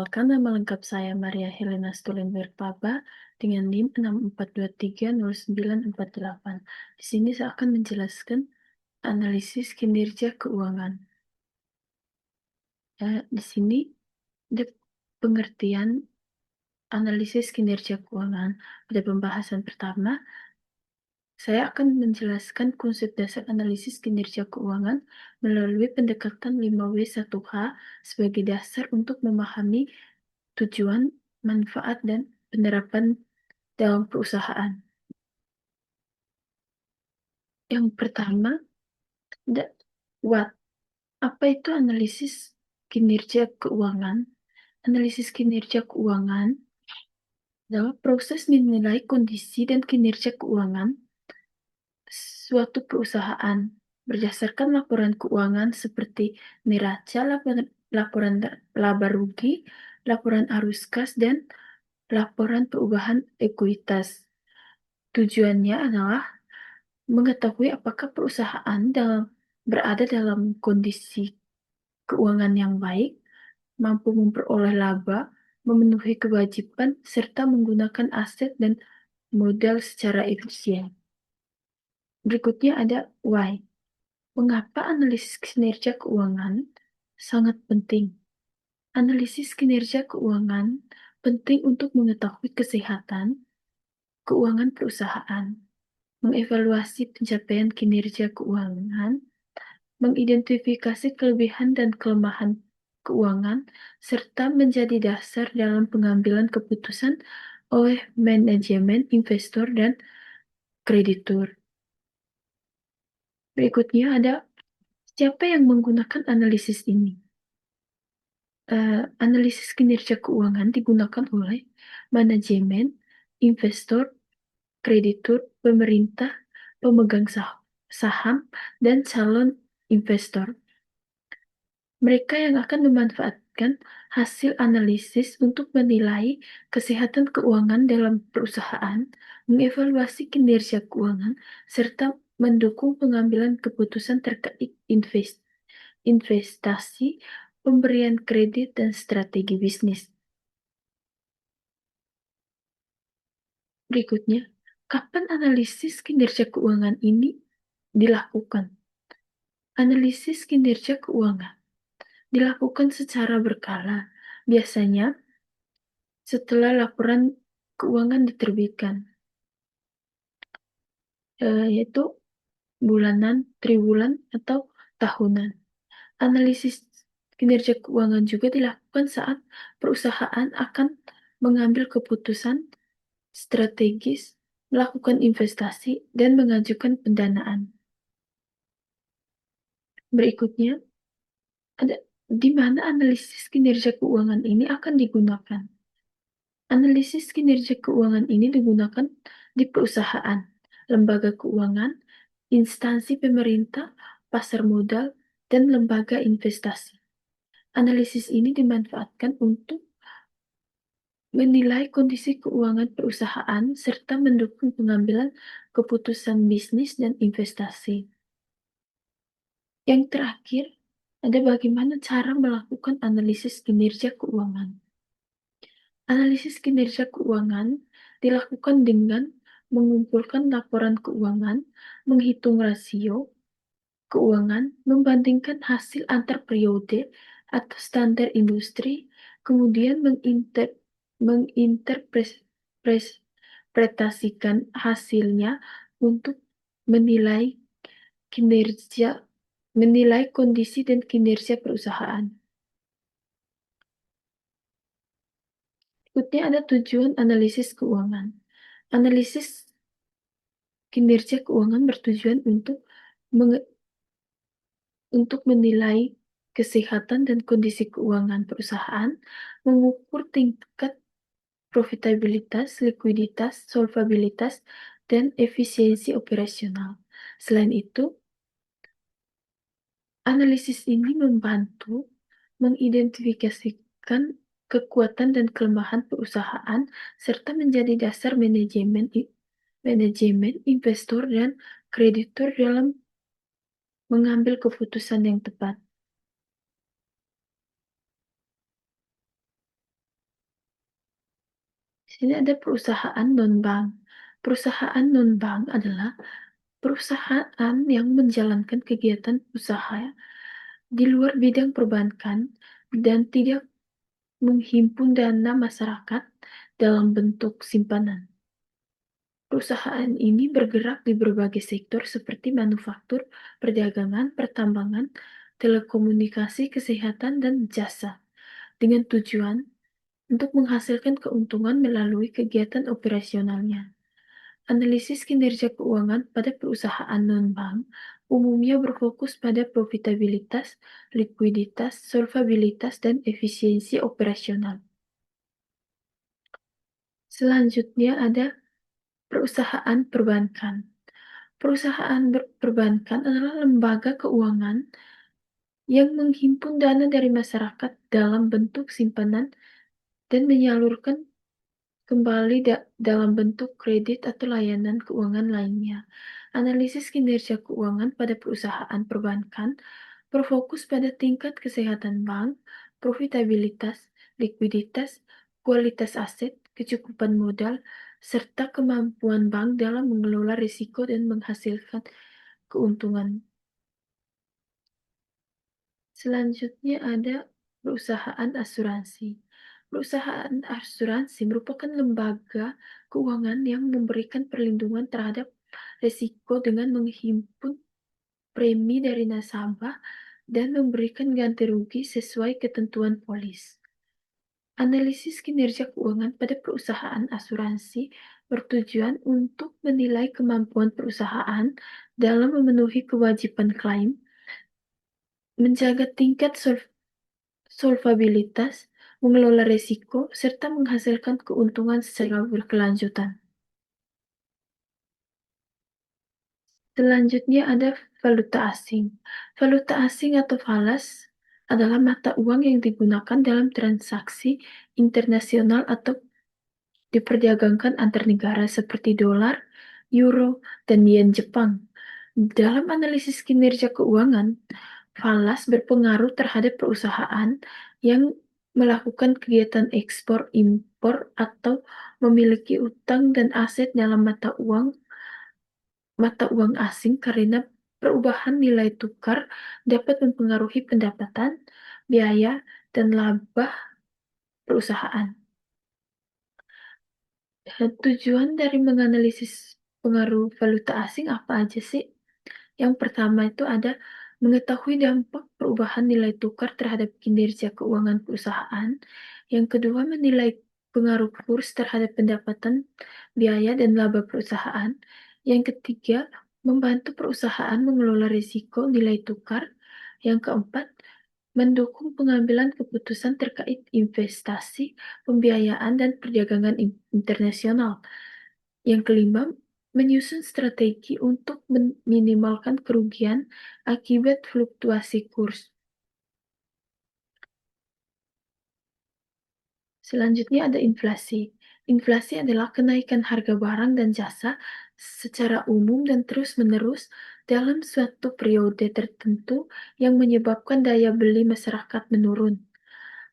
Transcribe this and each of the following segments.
Perkenalkan, nama lengkap saya Maria Helena Stulenberg-Paba dengan NIM 64230948. Di sini saya akan menjelaskan analisis kinerja keuangan. Di sini ada pengertian analisis kinerja keuangan. Pada pembahasan pertama, saya akan menjelaskan konsep dasar analisis kinerja keuangan melalui pendekatan 5W1H sebagai dasar untuk memahami tujuan, manfaat, dan penerapan dalam perusahaan. Yang pertama, what? Apa itu analisis kinerja keuangan? Analisis kinerja keuangan adalah proses menilai kondisi dan kinerja keuangan suatu perusahaan berdasarkan laporan keuangan seperti neraca, laporan laba rugi, laporan arus kas, dan laporan perubahan ekuitas. Tujuannya adalah mengetahui apakah perusahaan berada dalam kondisi keuangan yang baik, mampu memperoleh laba, memenuhi kewajiban, serta menggunakan aset dan modal secara efisien. Berikutnya ada why. Mengapa analisis kinerja keuangan sangat penting? Analisis kinerja keuangan penting untuk mengetahui kesehatan keuangan perusahaan, mengevaluasi pencapaian kinerja keuangan, mengidentifikasi kelebihan dan kelemahan keuangan, serta menjadi dasar dalam pengambilan keputusan oleh manajemen, investor, dan kreditur. Berikutnya ada siapa yang menggunakan analisis ini. Analisis kinerja keuangan digunakan oleh manajemen, investor, kreditur, pemerintah, pemegang saham, dan calon investor. Mereka yang akan memanfaatkan hasil analisis untuk menilai kesehatan keuangan dalam perusahaan, mengevaluasi kinerja keuangan, serta mendukung pengambilan keputusan terkait investasi, pemberian kredit, dan strategi bisnis. Berikutnya, kapan analisis kinerja keuangan ini dilakukan? Analisis kinerja keuangan dilakukan secara berkala, biasanya setelah laporan keuangan diterbitkan, yaitu bulanan, triwulan, atau tahunan. Analisis kinerja keuangan juga dilakukan saat perusahaan akan mengambil keputusan strategis, melakukan investasi, dan mengajukan pendanaan. Berikutnya, ada di mana analisis kinerja keuangan ini akan digunakan. Analisis kinerja keuangan ini digunakan di perusahaan, lembaga keuangan, instansi pemerintah, pasar modal, dan lembaga investasi. Analisis ini dimanfaatkan untuk menilai kondisi keuangan perusahaan serta mendukung pengambilan keputusan bisnis dan investasi. Yang terakhir, ada bagaimana cara melakukan analisis kinerja keuangan. Analisis kinerja keuangan dilakukan dengan mengumpulkan laporan keuangan, menghitung rasio keuangan, membandingkan hasil antar periode atau standar industri, kemudian menginterpretasikan hasilnya untuk menilai kondisi dan kinerja perusahaan. Berikutnya ada tujuan analisis keuangan. Analisis kinerja keuangan bertujuan untuk menilai kesehatan dan kondisi keuangan perusahaan, mengukur tingkat profitabilitas, likuiditas, solvabilitas, dan efisiensi operasional. Selain itu, analisis ini membantu mengidentifikasikan kekuatan dan kelemahan perusahaan serta menjadi dasar manajemen, investor, dan kreditur dalam mengambil keputusan yang tepat. Sini ada perusahaan non-bank. Perusahaan non-bank adalah perusahaan yang menjalankan kegiatan usaha di luar bidang perbankan dan tidak menghimpun dana masyarakat dalam bentuk simpanan. Perusahaan ini bergerak di berbagai sektor seperti manufaktur, perdagangan, pertambangan, telekomunikasi, kesehatan, dan jasa, dengan tujuan untuk menghasilkan keuntungan melalui kegiatan operasionalnya. Analisis kinerja keuangan pada perusahaan non-bank umumnya berfokus pada profitabilitas, likuiditas, solvabilitas, dan efisiensi operasional. Selanjutnya ada perusahaan perbankan. Perusahaan perbankan adalah lembaga keuangan yang menghimpun dana dari masyarakat dalam bentuk simpanan dan menyalurkan kembali dalam bentuk kredit atau layanan keuangan lainnya. Analisis kinerja keuangan pada perusahaan perbankan berfokus pada tingkat kesehatan bank, profitabilitas, likuiditas, kualitas aset, kecukupan modal, serta kemampuan bank dalam mengelola risiko dan menghasilkan keuntungan. Selanjutnya ada perusahaan asuransi. Perusahaan asuransi merupakan lembaga keuangan yang memberikan perlindungan terhadap risiko dengan menghimpun premi dari nasabah dan memberikan ganti rugi sesuai ketentuan polis. Analisis kinerja keuangan pada perusahaan asuransi bertujuan untuk menilai kemampuan perusahaan dalam memenuhi kewajiban klaim, menjaga tingkat solvabilitas, mengelola risiko, serta menghasilkan keuntungan secara berkelanjutan. Selanjutnya ada valuta asing. Valuta asing atau falas adalah mata uang yang digunakan dalam transaksi internasional atau diperdagangkan antar negara seperti dolar, euro, dan yen Jepang. Dalam analisis kinerja keuangan, falas berpengaruh terhadap perusahaan yang melakukan kegiatan ekspor, impor, atau memiliki utang dan aset dalam mata uang asing karena perubahan nilai tukar dapat mempengaruhi pendapatan, biaya, dan laba perusahaan. Tujuan dari menganalisis pengaruh valuta asing apa aja sih? Yang pertama itu ada mengetahui dampak perubahan nilai tukar terhadap kinerja keuangan perusahaan. Yang kedua, menilai pengaruh kurs terhadap pendapatan, biaya, dan laba perusahaan. Yang ketiga, membantu perusahaan mengelola risiko nilai tukar. Yang keempat, mendukung pengambilan keputusan terkait investasi, pembiayaan, dan perdagangan internasional. Yang kelima, menyusun strategi untuk meminimalkan kerugian akibat fluktuasi kurs. Selanjutnya ada inflasi. Inflasi adalah kenaikan harga barang dan jasa secara umum dan terus-menerus dalam suatu periode tertentu yang menyebabkan daya beli masyarakat menurun.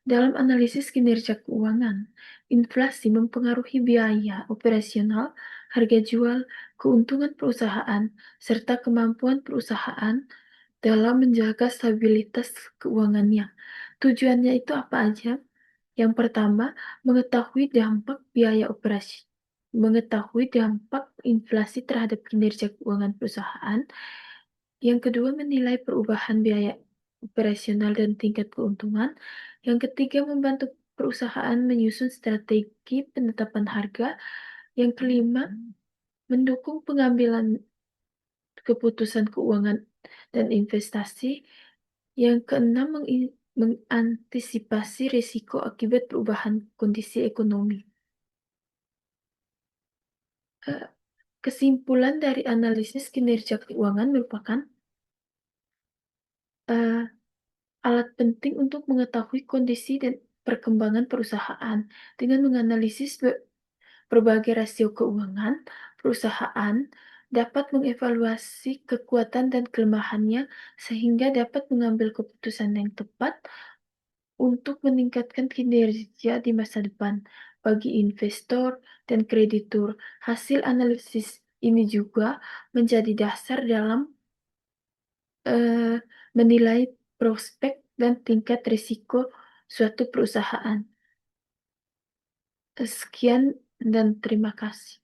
Dalam analisis kinerja keuangan, inflasi mempengaruhi biaya operasional, harga jual, keuntungan perusahaan, serta kemampuan perusahaan dalam menjaga stabilitas keuangannya. Tujuannya itu apa aja? Yang pertama, mengetahui dampak inflasi terhadap kinerja keuangan perusahaan. Yang kedua, menilai perubahan biaya operasional dan tingkat keuntungan. Yang ketiga, membantu perusahaan menyusun strategi penetapan harga. Yang kelima, mendukung pengambilan keputusan keuangan dan investasi. Yang keenam, mengantisipasi risiko akibat perubahan kondisi ekonomi. Kesimpulan dari analisis kinerja keuangan merupakan alat penting untuk mengetahui kondisi dan perkembangan perusahaan. Dengan menganalisis berbagai rasio keuangan, perusahaan dapat mengevaluasi kekuatan dan kelemahannya sehingga dapat mengambil keputusan yang tepat untuk meningkatkan kinerja di masa depan. Bagi investor dan kreditur, hasil analisis ini juga menjadi dasar dalam menilai prospek dan tingkat risiko suatu perusahaan. Sekian dan terima kasih.